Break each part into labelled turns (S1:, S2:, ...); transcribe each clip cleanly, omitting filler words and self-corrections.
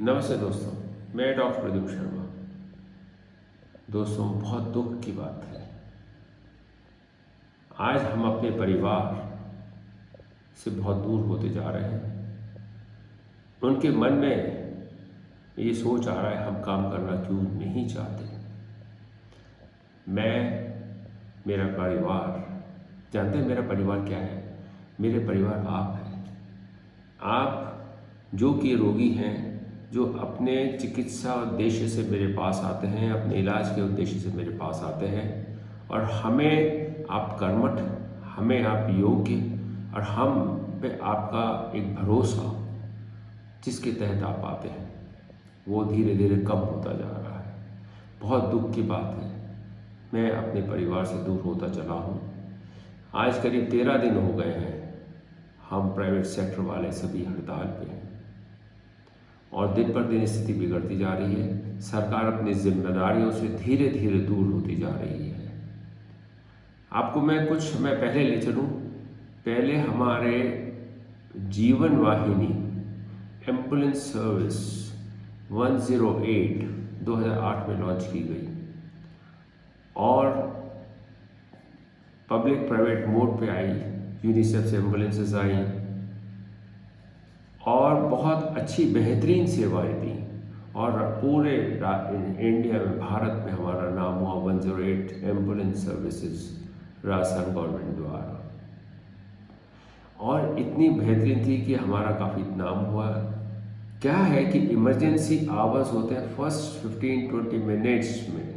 S1: नमस्ते दोस्तों, मैं डॉक्टर प्रदीप शर्मा। दोस्तों, बहुत दुख की बात है, आज हम अपने परिवार से बहुत दूर होते जा रहे हैं। उनके मन में ये सोच आ रहा है, हम काम करना क्यों नहीं चाहते। मैं, मेरा परिवार, जानते हैं मेरा परिवार क्या है? मेरे परिवार आप हैं। आप जो कि रोगी हैं, जो अपने चिकित्सा उद्देश्य से मेरे पास आते हैं, अपने इलाज के उद्देश्य से मेरे पास आते हैं, और हमें आप कर्मठ, हमें आप योग्य, और हम पे आपका एक भरोसा जिसके तहत आप आते हैं, वो धीरे धीरे कम होता जा रहा है। बहुत दुख की बात है, मैं अपने परिवार से दूर होता चला हूँ। आज करीब 13 दिन हो गए हैं, हम प्राइवेट सेक्टर वाले सभी हड़ताल पे हैं और दिन पर दिन स्थिति बिगड़ती जा रही है। सरकार अपनी जिम्मेदारियों से धीरे धीरे दूर होती जा रही है। आपको मैं कुछ समय पहले ले चलूँ। पहले हमारे जीवन वाहिनी एम्बुलेंस सर्विस 108 2008 में लॉन्च की गई और पब्लिक प्राइवेट मोड पे आई। यूनिसेफ से एम्बुलेंसेस आई और बहुत अच्छी बेहतरीन सेवाएं दी और पूरे इंडिया में, भारत में हमारा नाम हुआ 108 एम्बुलेंस सर्विसेज राजस्थान गवर्नमेंट द्वारा। और इतनी बेहतरीन थी कि हमारा काफ़ी नाम हुआ। क्या है कि इमरजेंसी आवर्स होते हैं, फर्स्ट 15-20 मिनट्स में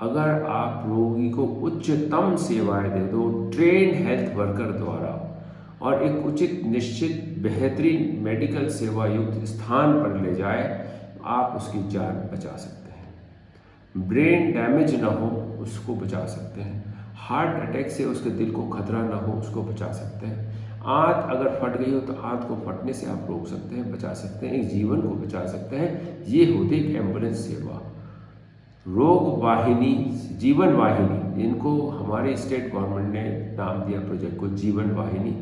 S1: अगर आप रोगी को उच्चतम सेवाएं दे दो ट्रेन हेल्थ वर्कर द्वारा और एक उचित निश्चित बेहतरीन मेडिकल सेवा युक्त स्थान पर ले जाए, आप उसकी जान बचा सकते हैं। ब्रेन डैमेज ना हो उसको बचा सकते हैं, हार्ट अटैक से उसके दिल को खतरा ना हो उसको बचा सकते हैं, आंत अगर फट गई हो तो आंत को फटने से आप रोक सकते हैं, बचा सकते हैं, एक जीवन को बचा सकते हैं। ये होती है एम्बुलेंस सेवा। रोग वाहिनी, जीवन वाहिनी, जिनको हमारे स्टेट गवर्नमेंट ने नाम दिया प्रोजेक्ट को जीवन वाहिनी,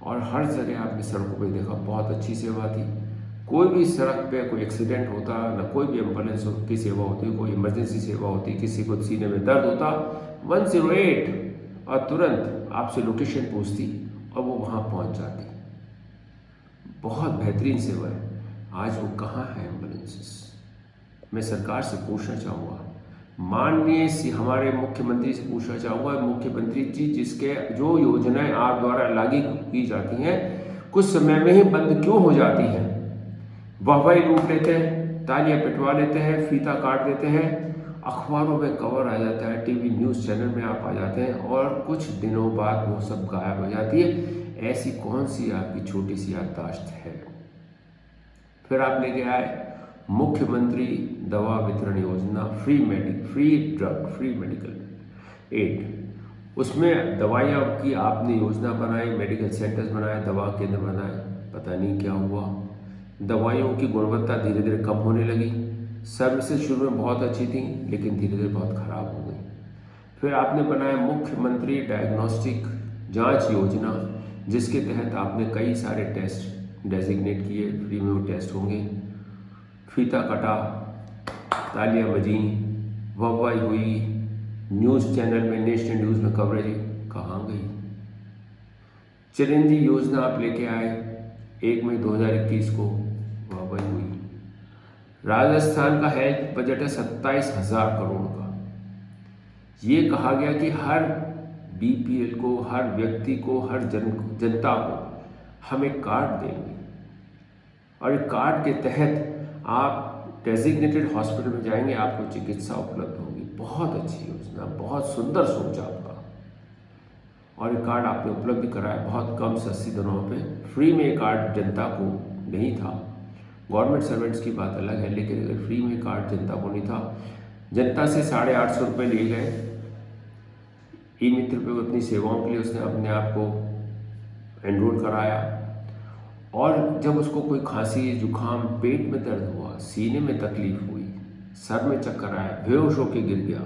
S1: और हर जगह आपने सड़कों पे देखा बहुत अच्छी सेवा थी। कोई भी सड़क पे कोई एक्सीडेंट होता, ना कोई भी एम्बुलेंस की सेवा होती, कोई इमरजेंसी सेवा होती, किसी को सीने में दर्द होता, 108 और तुरंत आपसे लोकेशन पूछती और वो वहाँ पहुँच जाती। बहुत बेहतरीन सेवा है। आज वो कहाँ है एम्बुलेंसेस? मैं सरकार से पूछना चाहूँगा, माननीय हमारे मुख्यमंत्री से पूछना चाहूँगा, मुख्यमंत्री जी, जिसके जो योजनाएं आप द्वारा लागू की जाती हैं कुछ समय में ही बंद क्यों हो जाती हैं? वाहवाही लूट लेते हैं, तालियां पिटवा लेते हैं, फीता काट देते हैं, अखबारों में कवर आ जाता है, टीवी न्यूज़ चैनल में आप आ जाते हैं और कुछ दिनों बाद वो सब गायब हो जाती है। ऐसी कौन सी आपकी छोटी सी याददाश्त है? फिर आप लेके आए मुख्यमंत्री दवा वितरण योजना, फ्री मेडिकल एड। उसमें दवाइयाँ की आपने योजना बनाई, मेडिकल सेंटर्स बनाए, दवा केंद्र बनाए, पता नहीं क्या हुआ। दवाइयों की गुणवत्ता धीरे धीरे कम होने लगी। सर्विसेज शुरू में बहुत अच्छी थी लेकिन धीरे धीरे बहुत खराब हो गई। फिर आपने बनाया मुख्यमंत्री डायग्नोस्टिक जांच योजना, जिसके तहत आपने कई सारे टेस्ट डेजिग्नेट किए, फ्री में वो टेस्ट होंगे। फीता कटा, तालियां बजी, वाहवाही हुई, न्यूज़ चैनल में, नेशनल न्यूज़ में कवरेज, कहाँ गई? चिरंजी योजना आप लेके आए 1 मई 2021 को, वाहवाही हुई। राजस्थान का हेल्थ बजट है 27,000 करोड़ का। ये कहा गया कि हर बीपीएल को, हर व्यक्ति को, हर जनता को हम एक कार्ड देंगे और एक कार्ड के तहत आप डेजिग्नेटेड हॉस्पिटल में जाएंगे, आपको चिकित्सा उपलब्ध होगी। बहुत अच्छी योजना, बहुत सुंदर सोच आपका। और ये कार्ड आपने उपलब्ध कराया बहुत कम सस्ती दरों पे, फ्री में। कार्ड जनता को नहीं था, गवर्नमेंट सर्वेंट्स की बात अलग है, लेकिन अगर फ्री में कार्ड जनता को नहीं था, जनता से 850 रुपये लिए गए। ई मित्र पे अपनी सेवाओं के लिए उसने अपने आप को एनरोल कराया और जब उसको कोई खांसी, जुकाम, पेट में दर्द हुआ, सीने में तकलीफ हुई, सर में चक्कर आया, बेहोश होकर गिर गया,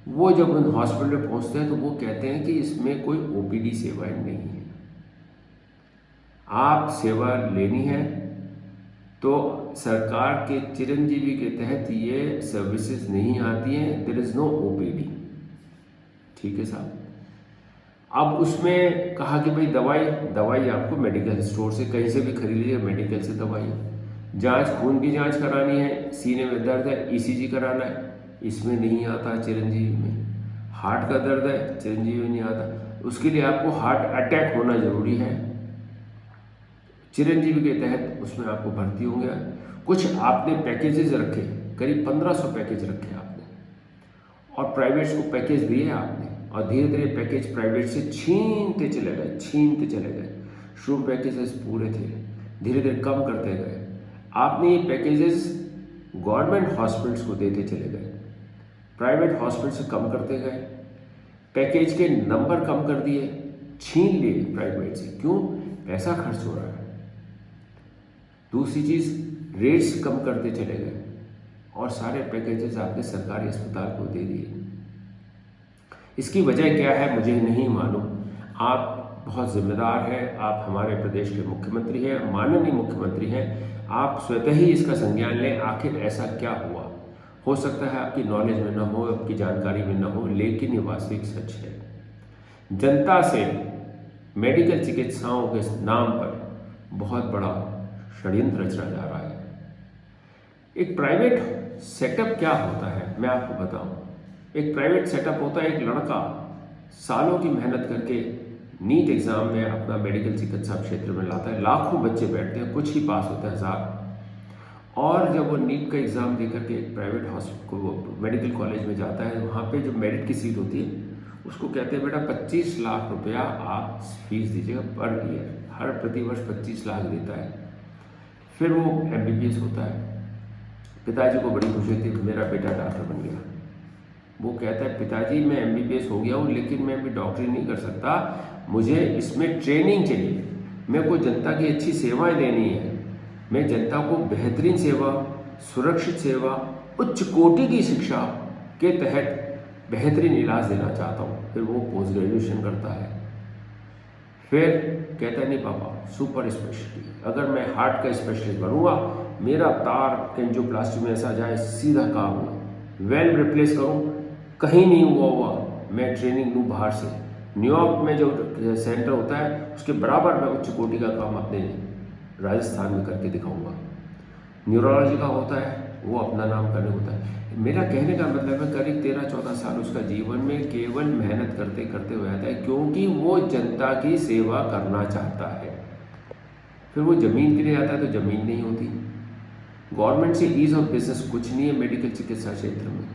S1: वो जब उन हॉस्पिटल में पहुंचते हैं तो वो कहते हैं कि इसमें कोई ओपीडी सेवाएं नहीं है। आप सेवा लेनी है तो सरकार के चिरंजीवी के तहत ये सर्विसेज नहीं आती हैं, देयर इज़ नो ओपीडी। ठीक है साहब। अब उसमें कहा कि भाई दवाई आपको मेडिकल स्टोर से कहीं से भी खरीद लीजिए, मेडिकल से दवाई। जांच, खून की जांच करानी है, सीने में दर्द है, ईसीजी कराना है, इसमें नहीं आता चिरंजीवी में। हार्ट का दर्द है, चिरंजीवी में नहीं आता, उसके लिए आपको हार्ट अटैक होना जरूरी है, चिरंजीवी के तहत उसमें आपको भर्ती होंगे। कुछ आपने पैकेजेस रखे, करीब 1500 पैकेज रखे आपने, और प्राइवेट्स को पैकेज दिए आपने, और धीरे धीरे पैकेज प्राइवेट से छीनते चले गए। शुरू पैकेजेस पूरे थे, धीरे धीरे कम करते गए। आपने ये पैकेजेस गवर्नमेंट हॉस्पिटल्स को देते चले गए, प्राइवेट हॉस्पिटल से कम करते गए, पैकेज के नंबर कम कर दिए, छीन लिए प्राइवेट से। क्यों? पैसा खर्च हो रहा है। दूसरी चीज़, रेट्स कम करते चले गए, और सारे पैकेजेस आपने सरकारी अस्पताल को दे दिए। इसकी वजह क्या है मुझे नहीं मालूम। आप बहुत जिम्मेदार हैं, आप हमारे प्रदेश के मुख्यमंत्री हैं, माननीय मुख्यमंत्री हैं, आप स्वतः ही इसका संज्ञान लें, आखिर ऐसा क्या हुआ। हो सकता है आपकी नॉलेज में ना हो, आपकी जानकारी में ना हो, लेकिन ये वास्तविक सच है। जनता से मेडिकल चिकित्साओं के नाम पर बहुत बड़ा षड्यंत्र रचा जा रहा है। एक प्राइवेट सेटअप क्या होता है मैं आपको बताऊं। एक प्राइवेट सेटअप होता है, एक लड़का सालों की मेहनत करके नीट एग्जाम में अपना मेडिकल चिकित्सा क्षेत्र में लाता है, लाखों बच्चे बैठते हैं, कुछ ही पास होते हैं, 1000। और जब वो नीट का एग्ज़ाम दे करके एक प्राइवेट हॉस्पिटल मेडिकल कॉलेज में जाता है, वहाँ पे जो मेरिट की सीट होती है उसको कहते हैं बेटा 25 लाख रुपया आप फीस दीजिएगा पर ईयर, हर प्रतिवर्ष 25 लाख देता है। फिर वो MBBS होता है। पिताजी को बड़ी खुशी थी, मेरा बेटा डॉक्टर बन गया। वो कहता है पिताजी मैं MBBS हो गया हूँ, लेकिन मैं अभी डॉक्टरी नहीं कर सकता, मुझे इसमें ट्रेनिंग चाहिए, मेरे को जनता की अच्छी सेवाएं देनी है, मैं जनता को बेहतरीन सेवा, सुरक्षित सेवा, उच्च कोटि की शिक्षा के तहत बेहतरीन इलाज देना चाहता हूँ। फिर वो पोस्ट ग्रेजुएशन करता है। फिर कहता है नहीं पापा सुपर स्पेशलिटी, अगर मैं हार्ट का स्पेशलिस्ट बनूंगा, मेरा तार एंजियोप्लास्टी में ऐसा जाए सीधा काम हो, वेल रिप्लेस करूँ, कहीं नहीं हुआ मैं ट्रेनिंग लूँ बाहर से, न्यूयॉर्क में जो सेंटर होता है उसके बराबर मैं उच्च कोटि का काम अपने राजस्थान में करके दिखाऊंगा। न्यूरोलॉजी का होता है, वो अपना नाम करने होता है। मेरा कहने का मतलब है करीब 13-14 साल उसका जीवन में केवल मेहनत करते करते हो जाता है, क्योंकि वो जनता की सेवा करना चाहता है। फिर वो ज़मीन के लिए आता है तो ज़मीन नहीं होती। गवर्नमेंट से ईज ऑफ बिजनेस कुछ नहीं है मेडिकल चिकित्सा क्षेत्र में।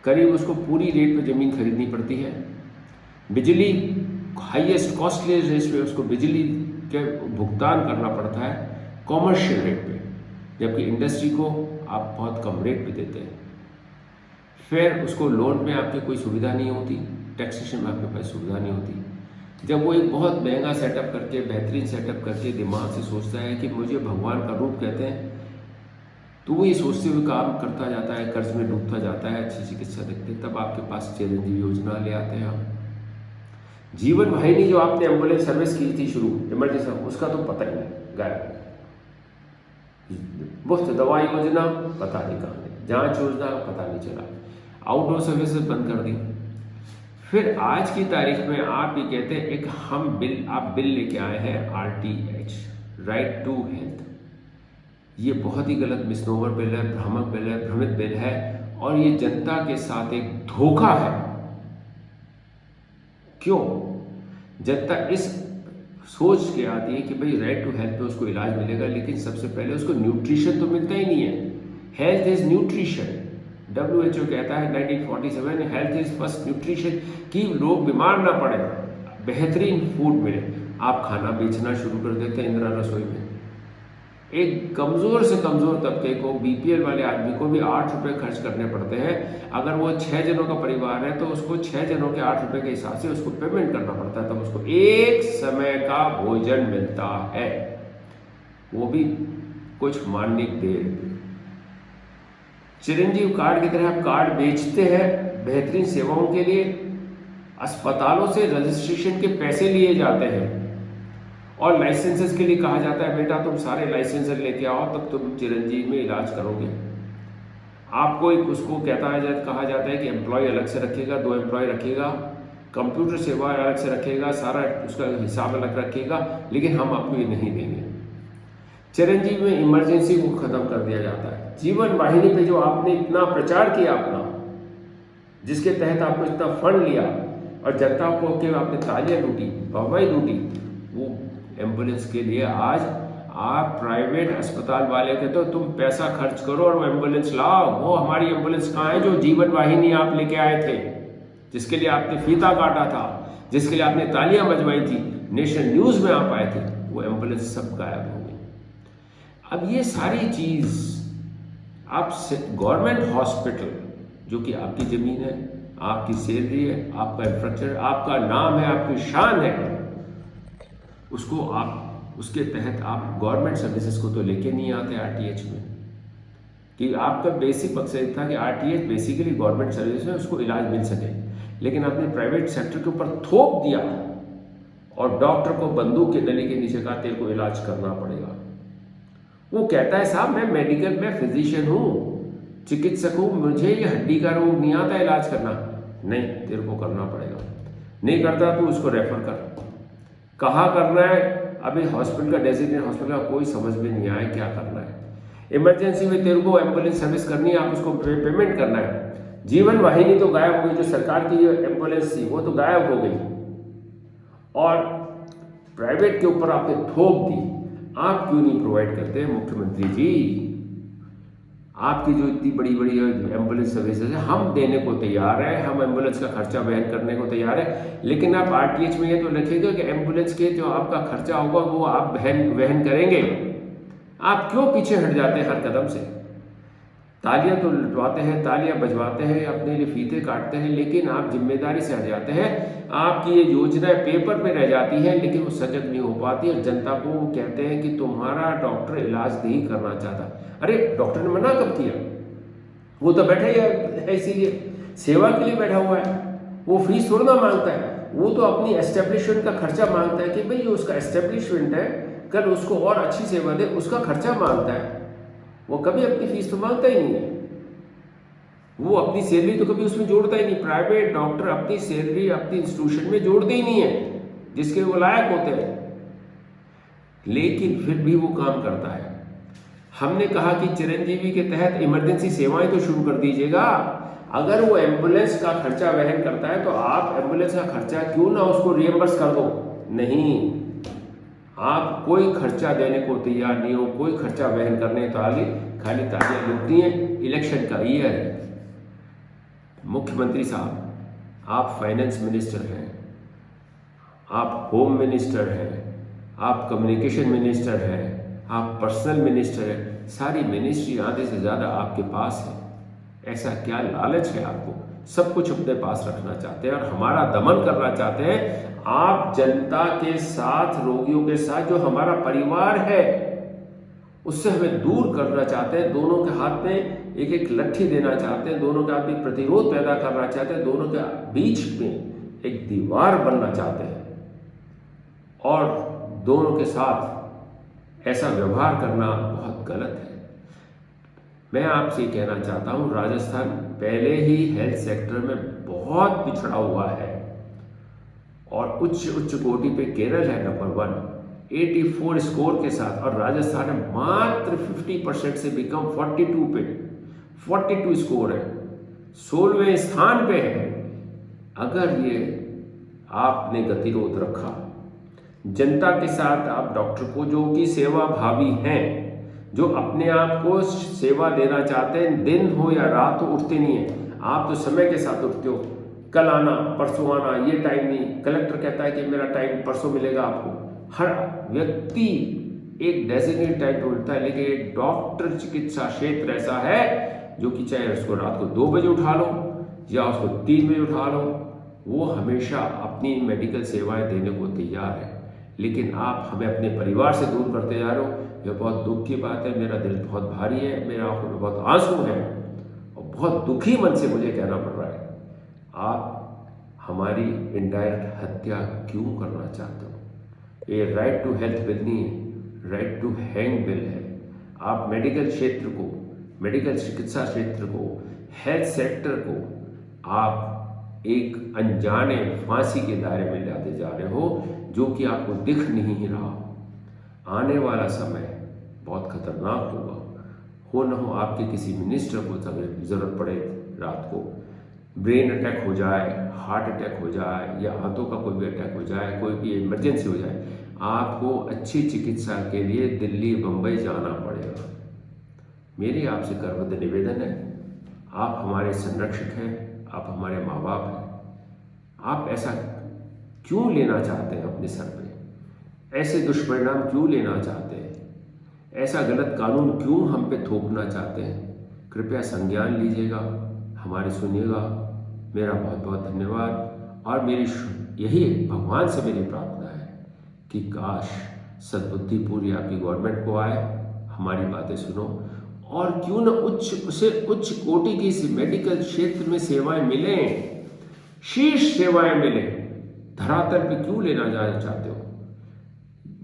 S1: करीब उसको पूरी रेट पे ज़मीन खरीदनी पड़ती है। बिजली हाईएस्ट कॉस्टली रेट पे उसको बिजली के भुगतान करना पड़ता है कॉमर्शियल रेट पे, जबकि इंडस्ट्री को आप बहुत कम रेट पे देते हैं। फिर उसको लोन में आपके कोई सुविधा नहीं होती, टैक्सेशन में आपके पास सुविधा नहीं होती। जब वो एक बहुत महंगा सेटअप करके, बेहतरीन सेटअप करके दिमाग से सोचता है कि मुझे भगवान का रूप कहते हैं, तो वो ये सोचते हुए काम करता जाता है, कर्ज में डूबता जाता है, अच्छी चिकित्सा देखते हैं, तब आपके पास चिरंजीवी योजना ले आते हैं आप। जीवन वाहिनी जो आपने एम्बुलेंस सर्विस की थी शुरू इमरजेंसी, उसका तो पता ही नहीं, गायब। मुफ्त दवा योजना पता नहीं कहाँ गई, जांच योजना पता नहीं चला, आउटडोर सर्विसेज बंद कर दी। फिर आज की तारीख में आप ये कहते हैं एक आप बिल लेके आए हैं RTH, राइट टू हेल्थ। ये बहुत ही गलत मिसनोवर बिल है, भ्रामक बिल है, भ्रमित बिल है, और ये जनता के साथ एक धोखा है। क्यों? जनता इस सोच के आती है कि भाई राइट टू हेल्थ पे उसको इलाज मिलेगा, लेकिन सबसे पहले उसको न्यूट्रिशन तो मिलता ही नहीं है। Health is nutrition. WHO कहता है 1947 हेल्थ इज फर्स्ट न्यूट्रिशन, कि लोग बीमार ना पड़े, बेहतरीन फूड मिले। आप खाना बेचना शुरू कर देते हैं इंदिरा रसोई में। एक कमज़ोर से कमज़ोर तबके को, BPL वाले आदमी को भी 8 रुपये खर्च करने पड़ते हैं। अगर वो 6 जनों का परिवार है तो उसको 6 जनों के 8 रुपये के हिसाब से उसको पेमेंट करना पड़ता है, तब उसको एक समय का भोजन मिलता है, वो भी कुछ माननिक देर पे। चिरंजीव कार्ड की तरह आप कार्ड बेचते हैं बेहतरीन सेवाओं के लिए, अस्पतालों से रजिस्ट्रेशन के पैसे लिए जाते हैं, और लाइसेंसेस के लिए कहा जाता है बेटा तुम सारे लाइसेंस लेके आओ तब तुम चिरंजीवी में इलाज करोगे। आपको एक उसको कहा जाता है कि एम्प्लॉय अलग से रखेगा, 2 एम्प्लॉय रखेगा, कंप्यूटर सेवा अलग से रखेगा, सारा उसका हिसाब अलग रखेगा, लेकिन हम आपको ये नहीं देंगे। चिरंजीवी में इमरजेंसी को खत्म कर दिया जाता है। जीवन वाहिनी पे जो आपने इतना प्रचार किया अपना, जिसके तहत आपको इतना फंड लिया और जनता को के आपने तालियां लूटी, वाहवाही लूटी, वो एम्बुलेंस के लिए आज आप प्राइवेट अस्पताल वाले कहते हो तुम पैसा खर्च करो और वो एम्बुलेंस लाओ। वो हमारी एम्बुलेंस कहाँ है जो जीवन वाहिनी आप लेके आए थे, जिसके लिए आपने फीता काटा था, जिसके लिए आपने तालियां बजवाई थी, नेशनल न्यूज़ में आप आए थे, वो एम्बुलेंस सब गायब हो गई। अब ये सारी चीज़ आप गवर्नमेंट हॉस्पिटल जो कि आपकी ज़मीन है, आपकी सैलरी है, आपका इंफ्रास्ट्रक्चर, आपका नाम है, आपकी शान है, उसको आप उसके तहत आप गवर्नमेंट सर्विसेज को तो लेके नहीं आते आरटीएच में, कि आपका बेसिक मकसद था कि आरटीएच बेसिकली गवर्नमेंट सर्विस में उसको इलाज मिल सके, लेकिन आपने प्राइवेट सेक्टर के ऊपर थोप दिया और डॉक्टर को बंदूक के नली के नीचे कहा तेरे को इलाज करना पड़ेगा। वो कहता है साहब मैं मेडिकल में फिजिशियन हूँ, चिकित्सक हूँ, मुझे ये हड्डी का रोग नहीं आता इलाज करना, नहीं तेरे को करना पड़ेगा, नहीं करता तो उसको रेफर कर। कहाँ करना है, अभी हॉस्पिटल का डेजिग्नेट हॉस्पिटल का कोई समझ में नहीं आया क्या करना है। इमरजेंसी में तेरे को एम्बुलेंस सर्विस करनी है, आप उसको पेमेंट करना है। जीवन वाहिनी तो गायब हो गई, जो सरकार की एम्बुलेंस थी वो तो गायब हो गई और प्राइवेट के ऊपर आपने थोप दी। आप क्यों नहीं प्रोवाइड करते मुख्यमंत्री जी? आपकी जो इतनी बड़ी बड़ी एम्बुलेंस सर्विसेज है हम देने को तैयार है, हम एम्बुलेंस का खर्चा वहन करने को तैयार है, लेकिन आप आरटीएच में ये तो लिखेंगे कि एम्बुलेंस के जो आपका खर्चा होगा वो आप वहन करेंगे। आप क्यों पीछे हट जाते हैं हर कदम से? तालियां तो लुटवाते हैं, तालियां बजवाते हैं, अपने लिए फीते काटते हैं, लेकिन आप जिम्मेदारी से हट जाते हैं। आपकी ये योजनाएं पेपर पे रह जाती हैं, लेकिन वो सजग नहीं हो पाती और जनता को वो कहते हैं कि तुम्हारा डॉक्टर इलाज नहीं करना चाहता। अरे डॉक्टर ने मना कब किया? वो तो बैठा ही है इसीलिए, सेवा के लिए बैठा हुआ है, वो फीस थोड़ा ना मांगता है, वो तो अपनी एस्टेब्लिशमेंट का खर्चा मांगता है कि भाई जो उसका एस्टेब्लिशमेंट है कल उसको और अच्छी सेवा दे, उसका खर्चा मांगता है। वो कभी अपनी फीस तो मांगता ही नहीं है, वो अपनी सैलरी तो कभी उसमें जोड़ता ही नहीं। प्राइवेट डॉक्टर अपनी सैलरी अपनी इंस्टीट्यूशन में जोड़ते ही नहीं है जिसके वो लायक होते हैं, लेकिन फिर भी वो काम करता है। हमने कहा कि चिरंजीवी के तहत इमरजेंसी सेवाएं तो शुरू कर दीजिएगा। अगर वो एम्बुलेंस का खर्चा वहन करता है तो आप एम्बुलेंस का खर्चा क्यों ना उसको रिएम्बर्स कर दो। नहीं, आप कोई खर्चा देने को तैयार नहीं हो, कोई खर्चा वहन करने तो आगे खाली तालियां लूटती हैं। इलेक्शन का ईयर है, मुख्यमंत्री साहब आप फाइनेंस मिनिस्टर हैं, आप होम मिनिस्टर हैं, आप कम्युनिकेशन मिनिस्टर हैं, आप पर्सनल मिनिस्टर हैं, सारी मिनिस्ट्री आधे से ज़्यादा आपके पास है। ऐसा क्या लालच है आपको? सब कुछ अपने पास रखना चाहते हैं और हमारा दमन करना चाहते हैं। आप जनता के साथ, रोगियों के साथ जो हमारा परिवार है उससे हमें दूर करना चाहते हैं। दोनों के हाथ में एक एक लट्ठी देना चाहते हैं, दोनों के हाथ में प्रतिरोध पैदा करना चाहते हैं, दोनों के बीच में एक दीवार बनना चाहते हैं और दोनों के साथ ऐसा व्यवहार करना बहुत गलत है। मैं आपसे कहना चाहता हूँ, राजस्थान पहले ही हेल्थ सेक्टर में बहुत पिछड़ा हुआ है और उच्च कोटि पे केरल है नंबर 1 84 स्कोर के साथ, और राजस्थान है मात्र 50% से भी कम 42 पे 42 स्कोर है, 16वें स्थान पे है। अगर ये आपने गतिरोध रखा जनता के साथ, आप डॉक्टर को जो कि सेवा भावी हैं, जो अपने आप को सेवा देना चाहते हैं, दिन हो या रात हो उठते नहीं है, आप तो समय के साथ उठते हो, कल आना परसों आना, ये टाइम नहीं, कलेक्टर कहता है कि मेरा टाइम परसों मिलेगा आपको। हर व्यक्ति एक डेजिग्नेटेड टाइम पे उठता है, लेकिन एक डॉक्टर चिकित्सा क्षेत्र ऐसा है जो कि चाहे उसको रात को 2 बजे उठा लो या उसको 3 बजे उठा लो, वो हमेशा अपनी मेडिकल सेवाएं देने को तैयार है, लेकिन आप हमें अपने परिवार से दूर करते जा रहे हो। यह बहुत दुख की बात है, मेरा दिल बहुत भारी है, मेरे आंखों में बहुत आंसू हैं और बहुत दुखी मन से मुझे कहना पड़ रहा है, आप हमारी इनडायरेक्ट हत्या क्यों करना चाहते हो? ये राइट टू हेल्थ बिल नहीं है, राइट टू हैंग बिल है। आप मेडिकल क्षेत्र को, मेडिकल चिकित्सा क्षेत्र को, हेल्थ सेक्टर को आप एक अनजाने फांसी के दायरे में लाते जा रहे हो, जो कि आपको दिख नहीं रहा। आने वाला समय बहुत खतरनाक होगा। हो न हो आपके किसी मिनिस्टर को ज़रूरत पड़े, रात को ब्रेन अटैक हो जाए, हार्ट अटैक हो जाए, या हाथों का कोई भी अटैक हो जाए, कोई भी इमरजेंसी हो जाए, आपको अच्छी चिकित्सा के लिए दिल्ली बम्बई जाना पड़ेगा। मेरी आपसे करबद्ध निवेदन है, आप हमारे संरक्षक हैं, आप हमारे माँ बाप हैं। आप ऐसा क्यों लेना चाहते हैं अपने सर पे? ऐसे दुष्परिणाम क्यों लेना चाहते हैं? ऐसा गलत कानून क्यों हम पे थोपना चाहते हैं? कृपया संज्ञान लीजिएगा, हमारी सुनिएगा। मेरा बहुत बहुत धन्यवाद। और मेरी यही भगवान से मेरी प्रार्थना है कि काश सद्बुद्धि पूरी आपकी गवर्नमेंट को आए, हमारी बातें सुनो, और क्यों न उच्च कोटि की मेडिकल क्षेत्र में सेवाएं मिलें, शीर्ष सेवाएं मिलें। धरातल पे क्यों लेना जाना चाहते हो?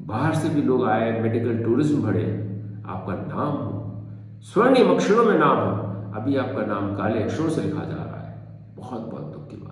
S1: बाहर से भी लोग आए, मेडिकल टूरिज्म बढ़े, आपका नाम हो, स्वर्णिम अक्षरों में नाम हो। अभी आपका नाम काले अक्षरों से लिखा जा रहा है। बहुत बहुत दुख की बात।